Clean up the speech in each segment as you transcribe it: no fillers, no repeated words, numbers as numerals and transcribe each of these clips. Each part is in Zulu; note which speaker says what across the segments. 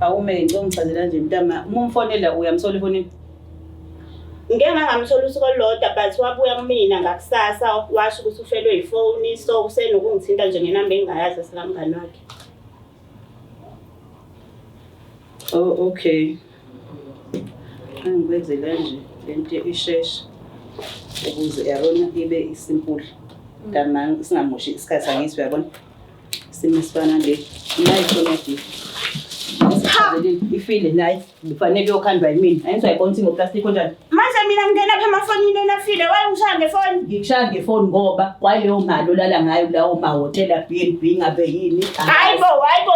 Speaker 1: Awume ngicela ungichazela nje mntama uma umfonela uyamsola efonini.
Speaker 2: Ngeke ngamsola usuku olulodwa but wabuya kumina ngakusasa washo ukuthi ufelwe ifoni so usenokungithinta nje ngenamba engayazi sikamngani wakhe.
Speaker 1: Oh okay. Angikwenzela nje lento isheshe ukuze yabona ibe isimple. Mntama singamoshi isikhathi angisi uyabona. Simisifana nje nayi phone ifile nayi kufanele yokhandwa yimina ayenzwa ikonti ngoplastic kanjani
Speaker 2: manje mina ngingena lapha emafonini enafile wayengishaya ngefoni
Speaker 1: ngikushaya ngefoni ngoba kwaleyo mali olala ngayo lawo mahhotela B&B ngabe yini
Speaker 2: hayibo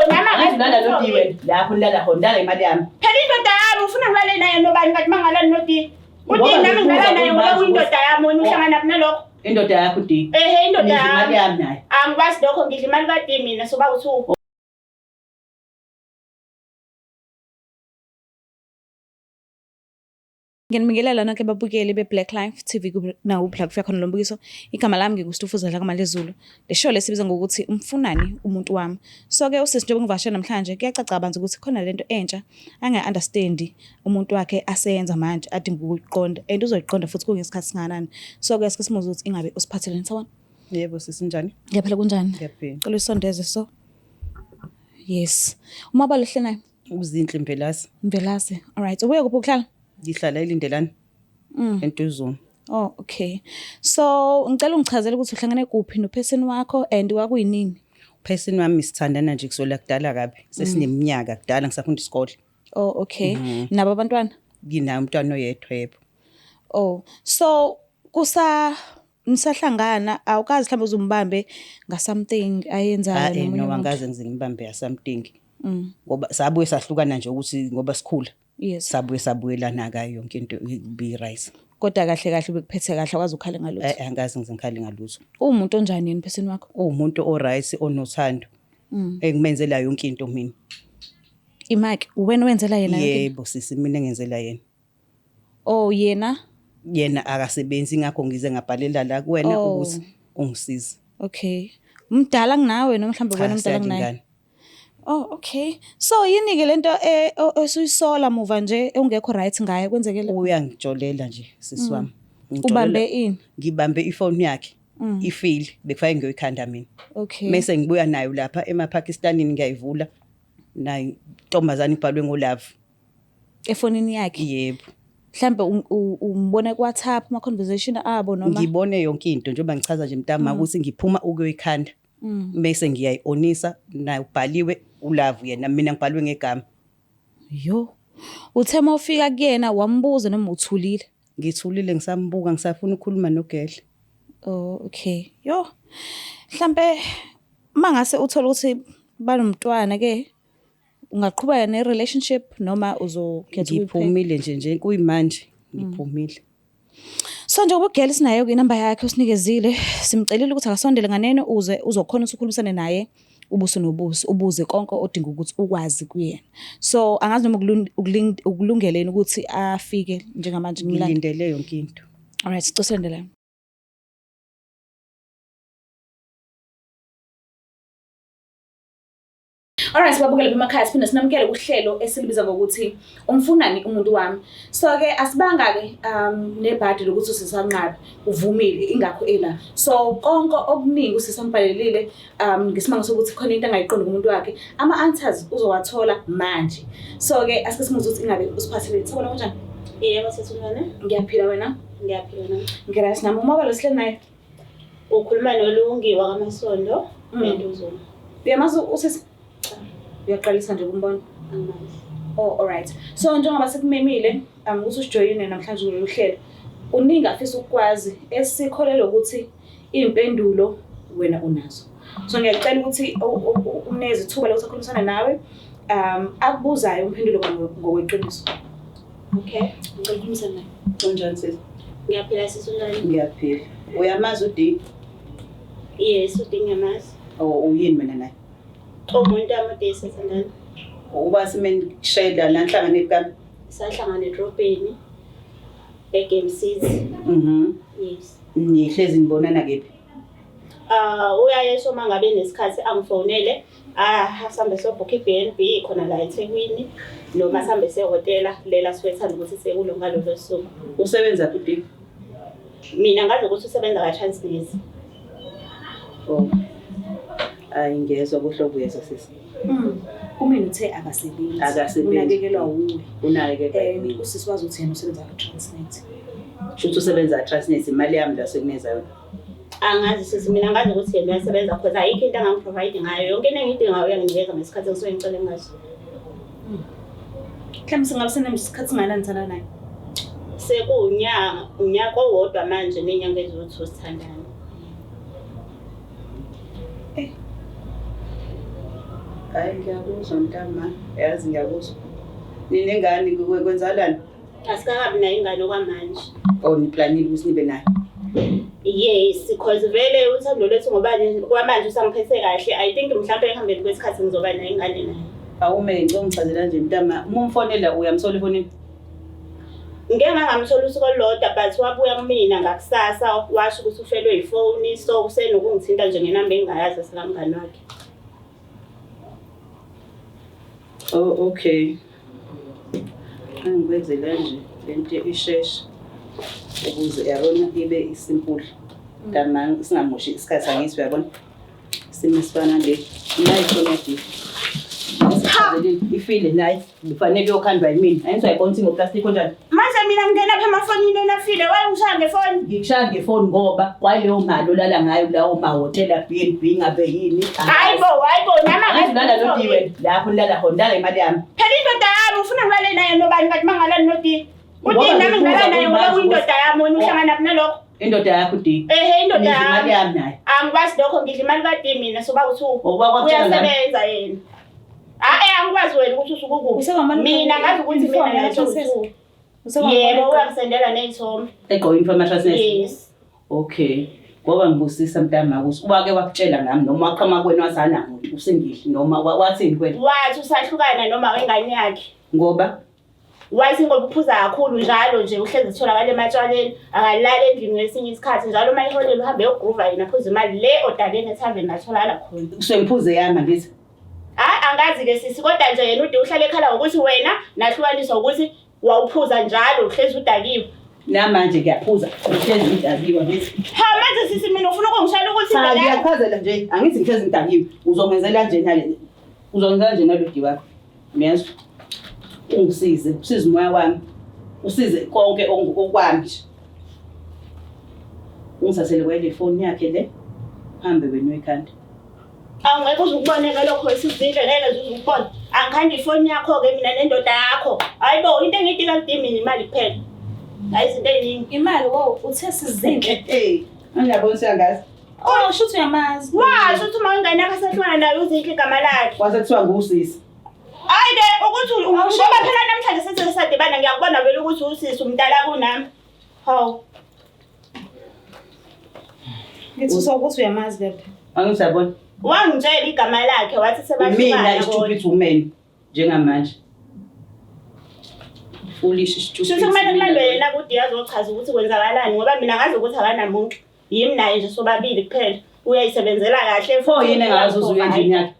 Speaker 2: nama
Speaker 1: ngizilala nodiwe lapho nilala khona ndala imali yami
Speaker 2: phela indoda yami ufuna ngilale naye nobani kanti mangalani nodi uthi nami ngilala naye ngoba uyindoda yami wena uhlangana naphi nalokho
Speaker 1: indoda yakho di
Speaker 2: indoda yami
Speaker 1: imali yami naye
Speaker 2: angikwazi lokho ngidla imali kade mina soba uthu
Speaker 3: Nginibingelela nonke ababukeli be-Black Life TV nawo uBlack Fire khona lo mbukiso. Igama lami ngingustufuzela kaMalezulu. Le show lesibiza ngokuthi umfunani umuntu wami. So-ke usisi njengoba ngivashela namhlanje kuyacaca banzi ukuthi khona lento entsha angayi-understand umuntu wakhe aseyenza manje adinga ukuyiqonda and uzoyiqonda futhi kungesikhathi singanani. So-ke asike simuze ukuthi ingabe usiphatheleni sawona.
Speaker 1: Yebo sisi njani?
Speaker 3: Ngiyaphila kunjani?
Speaker 1: Ngiyaphila.
Speaker 3: Cela usondeze so. Yes. Uma balohle naye
Speaker 1: Uzinhle Mvelase.
Speaker 3: Mvelase. All right. Ubuye kuphi ukuhlala?
Speaker 1: Ngihlala elindelani entuzweni.
Speaker 3: Oh okay. So ngicela ungichazele ukuthi uhlangane kuphi nophesini wakho and wakuyinini?
Speaker 1: Uphesini wami sithandana nje kusola kudala kabi. Sesineminyaka kudala ngisafunda isikole.
Speaker 3: Oh okay. Nabo abantwana?
Speaker 1: Nginayo umntwana oyedwa yebo.
Speaker 3: Oh so nisahlangana awukazi mhlawumbe uzumbambe ngasamething ayenzayo
Speaker 1: nomunye no angaze ngizimbambe yasamthing. Ngoba sabuye sahlukana nje ukuthi ngoba sikhula.
Speaker 3: Yes.
Speaker 1: Sabuyelana kayo yonke into be right.
Speaker 3: Kodwa kahle bekuphethe kahle akwazi ukhale ngalutho.
Speaker 1: Angazi ngizikhali ngalutho.
Speaker 3: Umuntu onjani yini phesini wakho?
Speaker 1: Umuntu oright onothando. Engimenzela yonke into mina.
Speaker 3: Imaki wena wenzela yena yonke?
Speaker 1: Yebo sisi mina ngenzela yena.
Speaker 3: Oh yena
Speaker 1: akasebenzi ngakho ngize ngabhalela la kuwena ukuthi ungisize.
Speaker 3: Okay. Umdala nginawe noma mhlawumbe wena umdala nginaye? Oh okay. So yini ke lento osuyisola muva nje ungekho right ngaye kwenzekile?
Speaker 1: Uyangijolela nje sisi wami.
Speaker 3: Ubambe ini?
Speaker 1: Ngibambe ifoni yakhe. Ifile bekufike ngiyoyikhanda mina.
Speaker 3: Okay.
Speaker 1: Mase ngibuya nayo lapha eMapakistanini ngiyayivula. Nayi Ntombazana ibhalwe ngoLove.
Speaker 3: Efonini yakhe?
Speaker 1: Yebo.
Speaker 3: Mhlambe umbone ku WhatsApp ama conversation abo noma?
Speaker 1: Ngibone yonke into njengoba ngichaza nje mntama ukuthi ngiphuma ukuyoyikhanda. Bese ngiyayionisa nayo ubhaliwe uLove yena mina ngibhalwe ngegama.
Speaker 3: Yo. Uthe mawufika kuyena wambuza noma uthulile?
Speaker 1: Ngithulile ngisambuka ngisafuna ukukhuluma noGedle.
Speaker 3: Oh okay. Yo. Mhlambe mangase uthola ukuthi banomntwana ke ungaqhubeka ne relationship noma uzokhetha
Speaker 1: ukuphumile nje kuyimanje ngiphumile.
Speaker 3: So njengoba uGedle sinayo ke inamba yakhe usinikezile simcelile ukuthi akasondele nganene uze uzokhona ukukhulumisana naye ubuso nobuso ubuze konke odinga ukuthi ukwazi kuyena. So angazi noma ukulungeleni ukuthi afike njengamanje
Speaker 1: ngilindele yonke into.
Speaker 3: All right sicosendele. Alright sibabukele bemakhaya siphinde sinamukele kuhlelo esilibiza ngokuthi umfunani umuntu wami. So ke asibanga ke nebhadi lokuthi usisanqabi uvumile ingakho ela. So konke okuningi usisambhalelile ngesimanga sokuthi khona into angayiqondi kumuntu wakhe. Ama answers uzowathola manje. So ke asike simuze ukuthi ingabe usiphathele sabona kanjani?
Speaker 2: Yebo sethulana.
Speaker 3: Ngiyaphila wena?
Speaker 2: Ngiyaphila nami.
Speaker 3: Ngirasi nami uma balosihle naye.
Speaker 2: Ukhuluma noLungiwa kaMasondo eNtuzweni.
Speaker 3: Uyamazi usisi uyaqalisa nje ukumbona. Oh alright. So njengoba sekumemile ukuthi usijoyine namhlanje kulolu hlelo. Uningi afisa ukwazi esikholelwa ukuthi impendulo wena unazo. So ngiyacela ukuthi uneze ithuba lokuthi akhulumisane nawe akubuzayo umpendulo ngokweqiniso.
Speaker 2: Okay. Ngicela ukukhulumisana naye.
Speaker 1: Kunjani sisi?
Speaker 2: Ngiyaphila sisi unjani?
Speaker 1: Ngiyaphila. Uyamazi uDi?
Speaker 2: Yes uDi ngiyamazi.
Speaker 1: Oh uyini mina naye?
Speaker 2: Umuntu amodesi sithandana.
Speaker 1: Uba simeni shayela la nhlangane ekami.
Speaker 2: Sahlangana edrobheni eGame City.
Speaker 1: Yes.
Speaker 2: Yes.
Speaker 1: Nihlezi nibonana kephi?
Speaker 2: Uyayesho uma ngabe nesikhathi angifonele sihambe sobhukha i-B&B khona la eThekwini noma sihambe sehotela lela sifethanda ukuthi sekulo ngalolo suku.
Speaker 1: Usebenza kuphi?
Speaker 2: Mina ngazi ukuthi usebenza ka-Transnet.
Speaker 1: Oh. Hayi ngezwe kuhlobo yezo sisi.
Speaker 3: Umina uthe akasebenzi. Unakekelwa wuwe.
Speaker 1: Unakekelwa.
Speaker 3: Usisi wazi ukuthi yena usebenza ku-Transnet.
Speaker 1: Futhi usebenza ku-Transnet imali yami la sekuneza yona.
Speaker 2: Angazi sisi mina ngazi ukuthi yena uyasebenza because ayikho into angangiprovide ngayo. Yonke into engiyidingayo uyanginikeza ngesikhathi engisuke ngicela ngaso.
Speaker 3: Mhlawumbe singabe sinesikhathi singananithana naye.
Speaker 2: Unyaka owodwa manje nenyanga eziwu2 sithandana.
Speaker 1: Hayi ngiyakuzwa mntama, yazi ngiyakuzwa. Nini ngani kwenzalani?
Speaker 2: Asikakabi nayo ingane okwamanje.
Speaker 1: Oh niplanile ukuthi nibe nayo.
Speaker 2: Yes, because vele uthando lethu ngoba kwamanje usangiphethe kahle. I think mhlawumbe ehambeni kwesikhathi ngizoba nayo ingane naye.
Speaker 1: Awume ngichazela nje mntama, uma umfonela uyamsola efonini.
Speaker 2: Ngeke ngamthola usuku olulodwa but wabuya kumina ngakusasa washo ukuthi ufelwe ifoni so usenokungithinta nje ngenamba engayazi sikamngani wakhe.
Speaker 1: Oh okay. Angikwenzela nje lento isheshe ukuze yabona ibe isimple. Damang singamoshi isikhathi sangisi uyabona. Simisifana le nayi connect. Ifile nayi kufanele yokhandwa yimina. Ayizayibona ukuthi ngoplastic kanjani.
Speaker 2: Manje mina ngingena apha emafonini enafile wayengishaya ngefoni.
Speaker 1: Ngikushaya ngefoni ngoba kwaleyo mali olala ngayo lawo mahotela B&B ngabe yini.
Speaker 2: Hayibo nama
Speaker 1: ngizilala nodiwe lapho nilala khona ndala imali yami.
Speaker 2: Phela indoda yami ufuna ngilale naye nobani ngathi mangalani nodi. Uthi nami ngilala naye ngoba indoda yami wena uhlangana kunalokho.
Speaker 1: Indoda yakho di.
Speaker 2: Indoda yami.
Speaker 1: Imali yami naye.
Speaker 2: Angikwazi lokho ngidla imali kade mina soba uthi uyasebenza yena. Angikwazi wena ukuthi usukukuphi. Mina ngazi ukuthi mina nayo. Yebo uyangisendela nezithombe.
Speaker 1: Egqoyini for Transnet.
Speaker 2: Yes.
Speaker 1: Okay. Ngoba ngibusisa mntama ukuthi ubake wakutshela ngami noma waqhama kwena wazana muntu usengihli noma wathini kwena.
Speaker 2: Wathi usahlukana noma wengane yakhe.
Speaker 1: Ngoba
Speaker 2: wathi ngoba uphuza kakhulu njalo nje uhlezi utholakala ematshwaleni akalala endlini ngesinye isikhathi njalo uma iholele uhambe yogroova yena phuza imali le odaleni ethaveni natholakala khona.
Speaker 1: Usengiphuze yami ngithi.
Speaker 2: Angazi ke sisi kodwa nje yena ude uhlale ekhala ngokuthi wena nahlukaniswa ukuthi wawuphuza njalo uhlezi udakiwe.
Speaker 1: Namanje ngiyaphuza uhlezi udakiwe ngithi.
Speaker 2: Manje sisi mina ufuna ukungishela ukuthi
Speaker 1: cha ngiyachazela nje angithi ngihlezi ngidakiwe uzongenzela nje nale uzongenzela nje nalodi wakho. Miyazwa. Ungisize usize umoya wami usize konke okwami nje ungisathele kwele phone yakhe le hambe wena ekhanda.
Speaker 2: Angeke uzukuboneka lokho esizile ngeke uzukubona angikhanda ifoni yakho ke mina nendoda yakho hayibo into engidinga kudimi imali kuphela hayi izinto eziningi
Speaker 3: imali uthe sizinhle
Speaker 1: angiyabona siyangazi
Speaker 3: usho ukuthi uyamazi
Speaker 2: washo ukuthi uma ingane yakho asehlukana nayo uzihle igama lakhe
Speaker 1: kwase kuthiwa ngusisi.
Speaker 2: Hayi ke ukuthi ngoba phela namhlanje sithi sadibana ngiyakubona vele ukuthi usisi umdala kunami hawu
Speaker 3: ngithi ukuthi uyamazi lapha
Speaker 1: angisabona
Speaker 2: wangitshela igama lakhe wathi sebahlukana
Speaker 1: mina stupid woman njengamanje foolish stupid.
Speaker 2: Shuthi kumele kulandwe yena ukuthi yazochaza ukuthi kwenzakalani ngoba mina ngazi ukuthi akanamuntu yimi naye nje sobabili kuphela uyayisebenzela kahle
Speaker 1: futhi yena engazuza uyenjini yakhe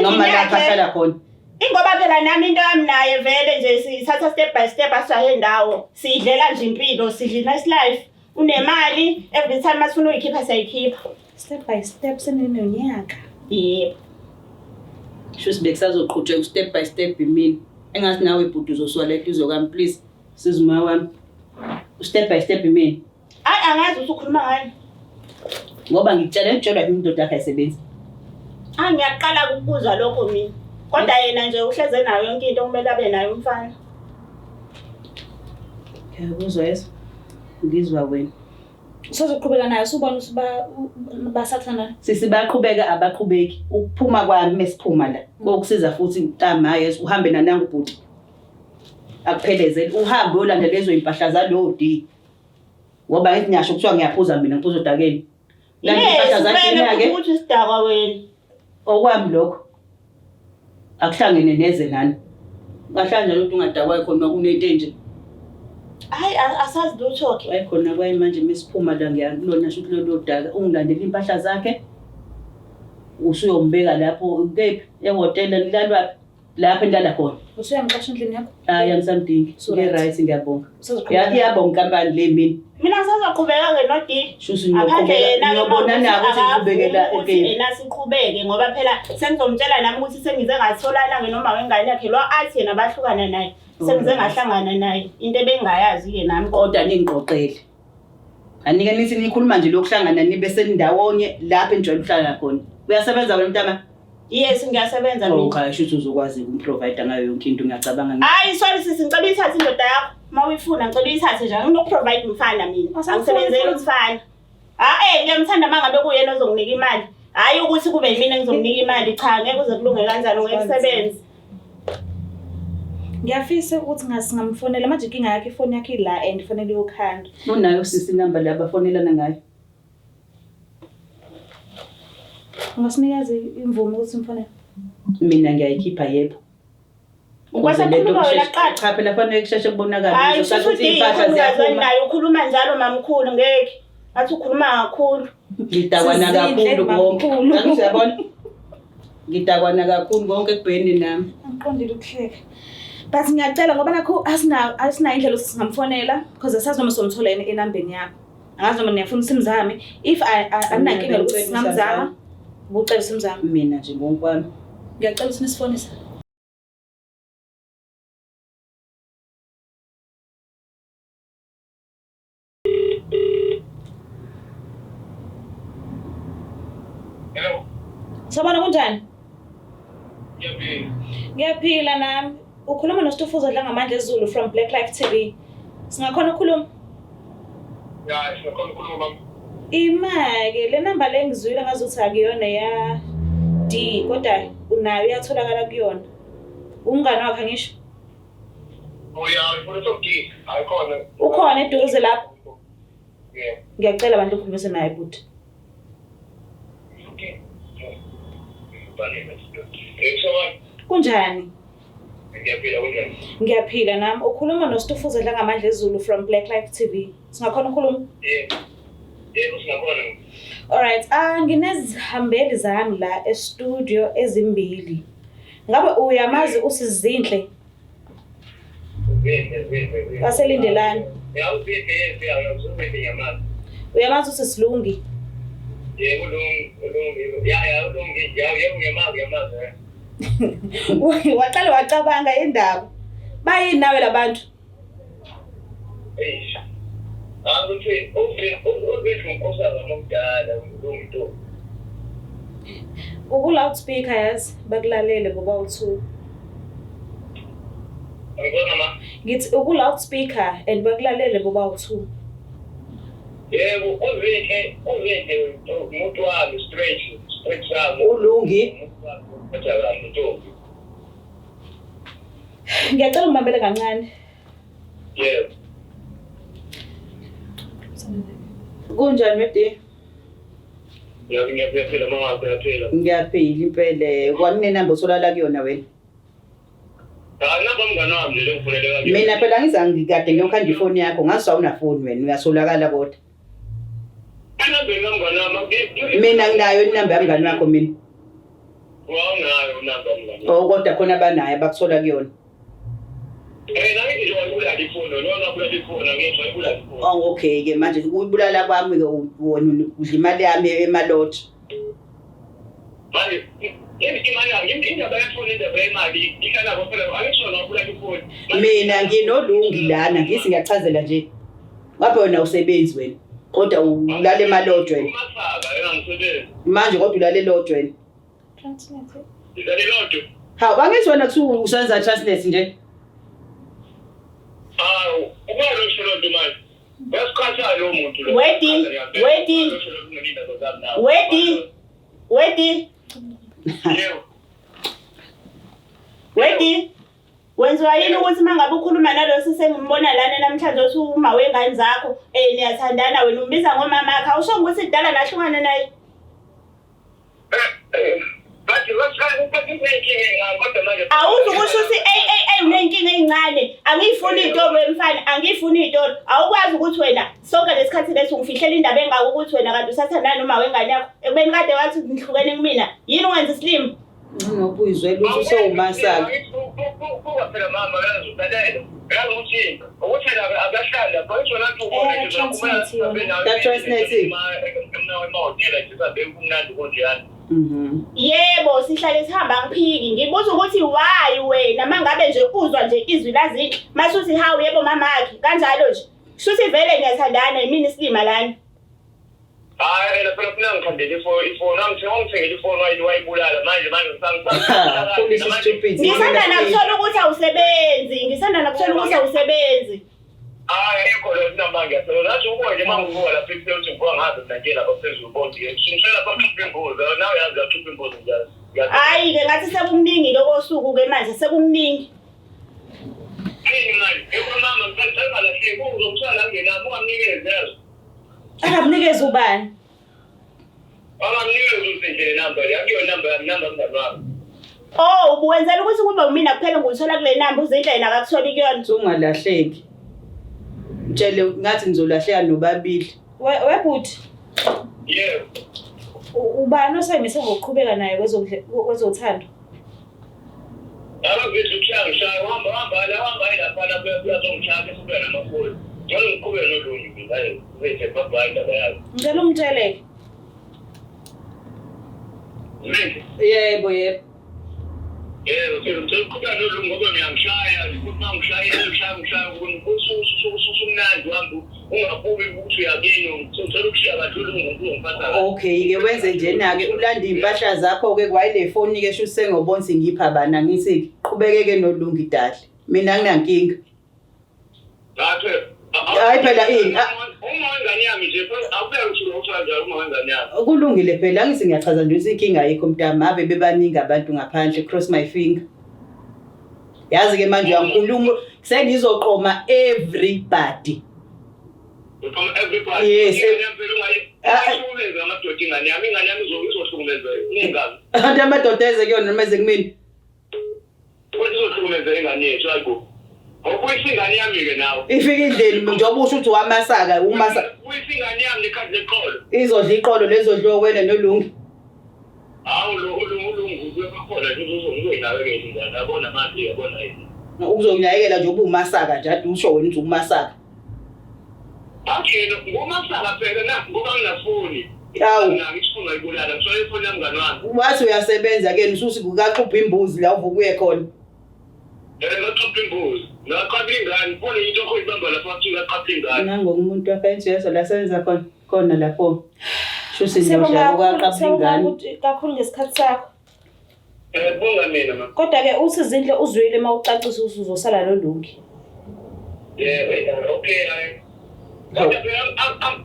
Speaker 1: noma lapha ahlala khona.
Speaker 2: Ingoba phela nami into yami naye vele nje sithatha step by step asijahe indawo sidlela nje impilo sidla nice life unemali every time masifuna uyikhipha siyayikhipha
Speaker 3: step by step senenonyaka.
Speaker 2: Yebo.
Speaker 1: Shuthi bekusazoqhutsheka step by step imini engathi nawe ibhudu uzoswaleka izokami please sizumoya wami step by step imini.
Speaker 2: Angazi ukuthi ukhuluma ngani
Speaker 1: ngoba ngitshelwa indoda yakhe ayisebenzi.
Speaker 2: Ngiyaqala ukuzwa lokho mina kodwa yena nje uhleze nayo yonke into kumele abe nayo umfana.
Speaker 1: Ngiyakuzwa yeso ngizwa wena
Speaker 3: usozoqhubeka nayo subona basathana
Speaker 1: sisi bayaqhubeka abaqhubeki ukuphuma kwami mesiphuma la kokusiza futhi ntama yeso uhambe nananga ubhuti akuphelezele uhambe uyolanda lezo impahla zalodi ngoba ngithi nyasho kuthiwa ngiyaphuza mina ngiphuza odakeni landa impahla zakhe yake
Speaker 2: ukuthi isidakwa wena
Speaker 1: okwami lokho akuhlangene neze nani ngahlanje ukuthi ungadakwa khona kunento nje
Speaker 2: Hayi asazi lutho ke.
Speaker 1: Wayekhona kwayimanje mesiphuma la ngiyakulona sho kulelo daka ungilandela impahla zakhe. Usuyombeka lapho kephi ehotela nilalwa lapha endala khona.
Speaker 3: Usuyangixasha endlini yakho?
Speaker 1: Hayi angisamdingi. Right ngiyabonga. Yathi yabonga inkampani le mina.
Speaker 2: Mina ngisazaqhubeka ke no D.
Speaker 1: Shusi ngiyobona nako siqhubekela
Speaker 2: okay. Siqhubeke ngoba phela sengizomtshela nami ukuthi sengize ngatholana noma wengane yakhe lo athi yena bahlukana naye. Sengize ngahlangana naye into ebengayazi ke nami
Speaker 1: kodwa ningiqoqele. Anike nithi nikhuluma nje lokuhlangana nibe senindawonye lapha enjwayele ukuhlala khona. Uyasebenza wena mntama?
Speaker 2: Yes ngiyasebenza mina.
Speaker 1: Okay shuthi uzokwazi umprovide ngayo yonke into ngiyacabanga.
Speaker 2: Hayi sorry sisi ngicela uyithathe indoda yakho. Mawuyifuna ngicela uyithathe nje ngizokuprovide umfana mina. Angisebenzeli umfana. Ngiyamthanda mangabe kuyena ozonginika imali. Hayi ukuthi kube yimina engizomnika imali cha ngeke kuze kulunge kanjalo ngokusebenza.
Speaker 3: Ngiyafisa ukuthi ngasingamfonela manje inkinga yakhe ifoni yakhe la and ifanele yokhanda.
Speaker 1: Unayo sisi number la bafonelana ngayo.
Speaker 3: Ungasinikeza imvume ukuthi mfonele?
Speaker 1: Mina ngiyayikhipha yebo.
Speaker 2: Ukwasakhuluma wena qala.
Speaker 1: Cha phela fanele kusheshe kubonakala
Speaker 2: hayi ukuthi impahla ziyaphuma. Nayo ukhuluma njalo mamkhulu ngeke. Athi ukhuluma kakhulu.
Speaker 1: Ngidakwana kakhulu konke. Ngiyabona. Ngidakwana kakhulu konke kubheni nami.
Speaker 3: Angiqondile ukuhleka. But ngiyacela ngoba nakho asina indlela singamfonela because asazi noma somthola enambeni yakho. Angazi noma niyafuna simzame if anankinga ukuthi singamzama ubucela simzame
Speaker 1: mina nje ngokwami.
Speaker 3: Ngiyacela ukuthi nisifonise.
Speaker 4: Hello.
Speaker 3: Sabona kunjani?
Speaker 4: Ngiyaphila.
Speaker 3: Ngiyaphila nami. Ukhuluma noStufuza dla ngamandla eZulu from Black Life TV. Singakhona ukukhuluma?
Speaker 4: Ya, singakhona ukukhuluma mama.
Speaker 3: Imake le number le ngizwile ngazuthi akuyona ya D kodwa unayo uyatholakala kuyona. Umngane wakhe ngisho?
Speaker 4: Ufuna sokuthi ayikhona.
Speaker 3: Ukhona eduze lapho?
Speaker 4: Yeah.
Speaker 3: Ngiyacela abantu ukukhulumisa naye buti.
Speaker 4: Okay. Bale
Speaker 3: Kunjani?
Speaker 4: Ngiyaphila kunjani?
Speaker 3: Ngiyaphila nami. Ukhuluma noStufuza dla ngamandla eZulu from Black Life TV. Singakhona ukukhuluma?
Speaker 4: Yebo singakhona.
Speaker 3: Alright, nginezihambeli zami la e-studio ezimbili. Ngabe uyamazi uSizinhle? Waselindelani? Uyamazi uSisilungi?
Speaker 4: Yebo ulungi. Ya ulungi. Yebo ngiyamazi.
Speaker 3: Waqala wacabanga indaba. Bayini nawe labantu?
Speaker 4: Ukuthi ngomkhosaza nomdala ulungi.
Speaker 3: Uku-loudspeaker yazi bakulalele ngoba u2.
Speaker 4: Ngibona ma.
Speaker 3: Ngithi uku-loudspeaker and bakulalele ngoba u2.
Speaker 4: Yebo uvinke umuntu wami straight sami.
Speaker 1: Ulungi.
Speaker 3: Ngiyacela ungibambele kancane.
Speaker 4: Yebo.
Speaker 1: Kunjani wede?
Speaker 4: Ngiyaphila mama uyaphila.
Speaker 1: Ngiyaphila impela kwanine number osolala kuyona wena.
Speaker 4: Namba mngane wami nje lengifonele kanje.
Speaker 1: Mina phela ngizangikade ngiyokhanda ifoni yakho ngazi awunafoni wena uyasolakala kodwa.
Speaker 4: Anambeni mngane wami.
Speaker 1: Mina nginayo inamba yamngane wakho mina.
Speaker 4: Wawunayo namba mngane.
Speaker 1: Kodwa khona abanayo abakuthola kuyona.
Speaker 4: Nami nje wayibulala ifoni noma ngabulala ifoni ngizwa ibulala ifoni.
Speaker 1: Okay ke manje ukubulala kwami ke wona udla imali yami emalotho.
Speaker 4: Manje imali yami indaba yefoni indaba yemali ihlala phela angisho nobulala ifoni.
Speaker 1: Mina nginolungi lana ngithi ngiyachazela nje. Ngabe wena usebenzi wena kodwa ulala emalotho wena.
Speaker 4: Umasaba yena ngisebenza.
Speaker 1: Manje kodwa ulala elotho wena.
Speaker 3: Translate.
Speaker 4: Izale lotho.
Speaker 1: Ha bangizwa wena kuthi usenza translate nje.
Speaker 4: Ubani usholo manje? Basikhatha lo muntu lo.
Speaker 2: Wedi. Wenziwa yini ukuthi mangabe ukhuluma nalosi sengimbona lana namhlanje othi uma wengane zakho niyathandana wena umbiza ngomama akhe awusho ukuthi idala lahlukana naye.
Speaker 4: Bathi wasikhathi ukuthi inkinga kodwa manje
Speaker 2: awuthi kusho ukuthi unenkinga encane emfaneni. Angiyifuni iy'tori emfana, angiyifuni iy'tori. Awukwazi ukuthi wena sonke lesikhathi leso ungifihlela indaba engako ukuthi wena kanti usathandana noma wengane yakho. Ekubeni kade wathi nihlukene kumina. Yini ungenza isilimo?
Speaker 1: Ngokuyizwela ukuthi usewumasaka.
Speaker 4: Phela mama yazi ukuthi akahlala phela nathi ubona nje
Speaker 2: yebo sihlale sihamba ngiphiki ngibuza ukuthi why wena mangabe nje uzwa nje izwi lazini masuthi hawu yebo mamakhe kanjalo nje shuthi vele ngiyathandana yimini isilima lana.
Speaker 4: Hayi phela phela ngikhandele ifoni ngithengele ifoni wayibulala manje
Speaker 2: ngisanda nakuthola ukuthi awusebenzi.
Speaker 4: Hayi ayikho lo namba ngiyathola nathi ubuye nje mangivuka lapha ephela ngivuka ngaze ngitshela baphezulu bonke ngishela bakhupha imbuzi nawe yazi yakhupha imbuzi njalo.
Speaker 2: Hayi ke ngathi sekuningi lokosuku ke manje sekuningi.
Speaker 4: Manje mama ngicela la hle uzomthwala ngenami ungamnikeze yazi.
Speaker 3: Akakunikeza ubani?
Speaker 4: Angamnikeza usendele number yakiyo number ngizalwa.
Speaker 2: Oh ubuwenzela ukuthi kube umina kuphela nguthola kule number uzindlela akakutholi kuyona.
Speaker 1: Ungalahleki. Mtshele ngathi ngizolahleka nobabili.
Speaker 3: Webhuti.
Speaker 4: Yebo.
Speaker 3: Ubani osemise ngokuqhubeka naye kwezothando?
Speaker 4: Abavezi ukushaya uhamba lapha kuyazongishaya esibeka namafoni. Njalo ngiqhubeke nolongi hayi wethe baba indaba yakho.
Speaker 3: Ngicela umtsheleke.
Speaker 1: Yebo.
Speaker 4: Yebo ngicela nolongi ngoba ngiyangishaya ngishaya usumnandi wami ungabuki ukuthi uyakini ngicela ukushiya kakhulu umuntu ongiphatha.
Speaker 1: Okay ke wenze njena ke ulanda impahla zakho ke kwayile phone ke sho sengobonisa ngipha bana ngithi qhubekeke nolongi idali. Mina nginankinga. Hayi phela ini
Speaker 4: uma wengane yami nje awubeke ukuthi uthanda uma wengane yami.
Speaker 1: Kulungile phela ngithi ngiyachaza nje ukuthi inkinga ayikho mntama ave bebaningi abantu ngaphandle cross my finger. Yazi ke manje uyankulumo sengizoqoma everybody.
Speaker 4: Everybody.
Speaker 1: Yes.
Speaker 4: Uyenza amadoda ingane yami izohlukumeza ingazi.
Speaker 1: Abantu amadoda eze kuyona noma eze kumina.
Speaker 4: Izohlukumeza ingane yethu ayiko. Ukuyisingane yami ke nawe.
Speaker 1: Ifika indleni njengoba usho ukuthi wamasaka umasaka.
Speaker 4: Uyisingane yami nekhadi leqolo.
Speaker 1: Izodla iqolo lezodliwa wena nolungi.
Speaker 4: Hawu lo ulungu kuyakhona nje uzoyinakekela ingane yabona manje yabona yini.
Speaker 1: Uzonginakekela nje ubumasaka nje ade usho wena ukuthi umasaka.
Speaker 4: Okay ngomasaka phela ngoba nginafoni.
Speaker 1: Hawu
Speaker 4: ngifuna uyibulala ngishaya ifoni yami ngane wami.
Speaker 1: Wathi uyasebenza ke nisusi kukaxubha imbuzi la uvuka uye khona.
Speaker 4: Ngaqapha imbuzi. Ngaqapha ingane, ubone into okho ibamba lapha athi ngaqapha ingane.
Speaker 1: Nangoku umuntu wafanele yeso la senza khona lapho. Shusi ngiyodla ukaqapha ingane.
Speaker 3: Kakhulu ngesikhathi sakho.
Speaker 4: Bonga mina ma.
Speaker 3: Kodwa ke uthi Zindle uzwile mawucacisa uzosala nolungi.
Speaker 4: Okay hayi. Kodwa phela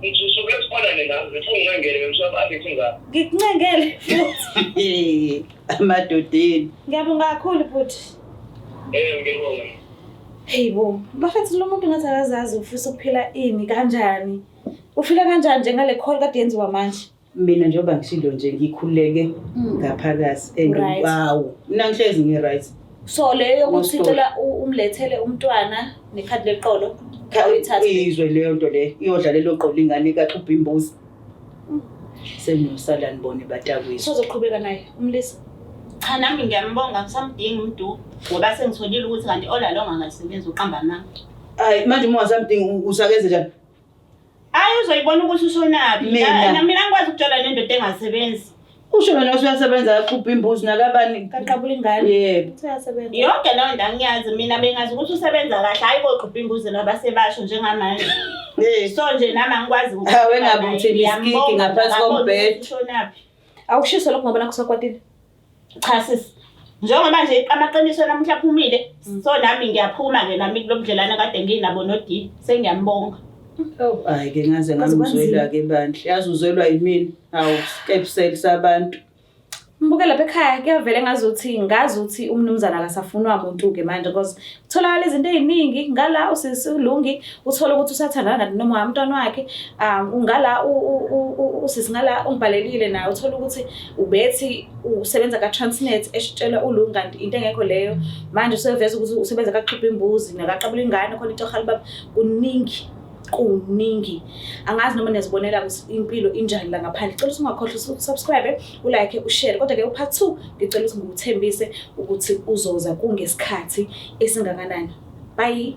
Speaker 4: ngisuke esifana nina, ngifuna ngingene ngisho abathi ngani.
Speaker 3: Ngikuncengele futhi.
Speaker 1: Amadodeni.
Speaker 3: Ngiyabonga kakhulu futhi.
Speaker 4: Ngiyabonga.
Speaker 3: Hey bo, bafethu lo muntu ngathi akazazi ufisa ukuphila ini kanjani? Ufila kanjani njengale call kade yenziwa manje?
Speaker 1: Mina njengoba ngishilo nje ngikhuleke ngaphakathi and wow. Mina ngihlezi ngi-right.
Speaker 3: So leyo ukuthicela umlethele umntwana nekhadi leqolo uyithatha.
Speaker 1: Izwe leyo nto le iyodla lelo qolo ingane kaXubha imbuzi. Senosala nibone batakwethu.
Speaker 3: Sozoqhubeka naye umlisa.
Speaker 2: Cha nami ngiyambonga ngisamdinga umuntu ngoba sengitholile ukuthi kanti olalonga ngasebenza uqamba amanga.
Speaker 1: Hayi manje uma wasamdinga usakeze njani?
Speaker 2: Hayi uzoyibona ukuthi ushonaphi. Mina ngikwazi ukutshala nendoda engasebenzi.
Speaker 1: Usho wena uyasebenza kaXubha imbuzi nakabani
Speaker 3: kaqabula ingane.
Speaker 1: Yebo.
Speaker 3: Uyasebenza.
Speaker 2: Yonke leyo nto angiyazi mina bengazi ukuthi usebenza kahle hayi koXubha imbuzi nabasebasho njengamanje. So nje nami angikwazi ukuthi
Speaker 1: wengabe uthini iskiki ngaphansi kombhede.
Speaker 2: Ushonaphi?
Speaker 3: Awushiso lokho ngabona kusakwatile.
Speaker 2: Cha sisi. Njengoba nje amaqiniso namhla aphumile so nami ngiyaphuma ke nami kulobudlelane kade nginabo noD sengiyambonga.
Speaker 1: Oh hayi ke ngaze ngamuzwela ke bandla yazi uzwelwa yimini awu skepsel sabantu
Speaker 3: Mbuke lapha ekhaya kuyavele ngazi ukuthi umnumzana akasafunwa umuntu-ke manje because kutholakala izinto ey'ningi ngala uSisilungi uthola ukuthi usathandana noma umntwana wakhe ngala usisi ngala ungibhalelile naye uthola ukuthi ubethi usebenza ka-Transnet eshitshela uLungi kanti into engekho leyo manje useveza ukuthi usebenza kaXhipha imbuzi nakaXabula ingane khona into ohali baba kuningi angazi noma niyazibonela impilo injani la ngaphandle. Cela ukuthi ungakhohlwa usubscribe, ulike, ushare. Kodwa-ke upart 2 ngicela ukuthi ngikuthembise ukuthi uzoza kungesikhathi esingakanani. Bye.